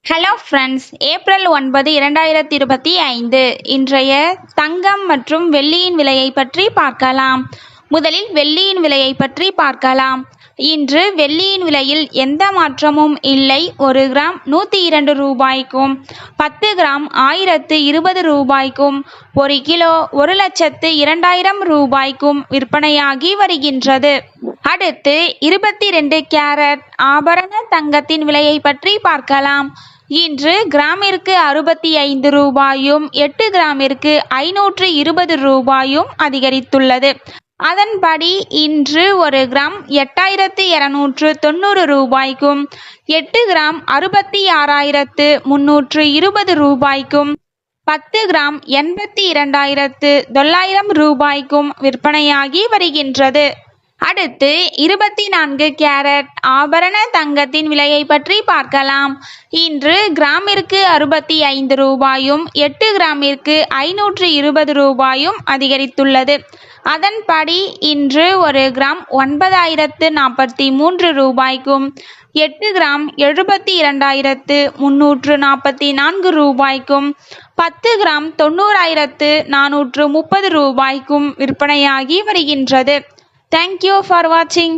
Hello friends, April 9, 2025 இன்றைய தங்கம் மற்றும் வெள்ளியின் விலையை பற்றி பார்க்கலாம். முதலில் வெள்ளியின் விலையை பற்றி பார்க்கலாம். இன்று வெள்ளியின் விலையில் எந்த மாற்றமும் இல்லை. 1 கிராம் 102 ரூபாய்க்கும் 10 கிராம் 1020 ரூபாய்க்கும் 1 கிலோ 1,02,000 ரூபாய்க்கும் விற்பனையாகி வருகின்றது. அடுத்து 22 கேரட் ஆபரண தங்கத்தின் விலையை பற்றி பார்க்கலாம். இன்று கிராமிற்கு 65 ரூபாயும் 8 கிராமிற்கு 520 ரூபாயும் அதிகரித்துள்ளது. அதன்படி இன்று 1 கிராம் 8,290 ரூபாய்க்கும் 8 கிராம் 66,320 ரூபாய்க்கும் 10 கிராம் 82,900 ரூபாய்க்கும் விற்பனையாகி வருகின்றது. அடுத்து 24 கேரட் ஆபரண தங்கத்தின் விலையை பற்றி பார்க்கலாம். இன்று கிராமிற்கு 65 ரூபாயும் 8 கிராமிற்கு 520 ரூபாயும் அதிகரித்துள்ளது. அதன்படி இன்று 1 கிராம் 9,043 ரூபாய்க்கும் 8 கிராம் 72,344 ரூபாய்க்கும் 10 கிராம் 90,430 ரூபாய்க்கும் விற்பனையாகி வருகின்றது. Thank you for watching.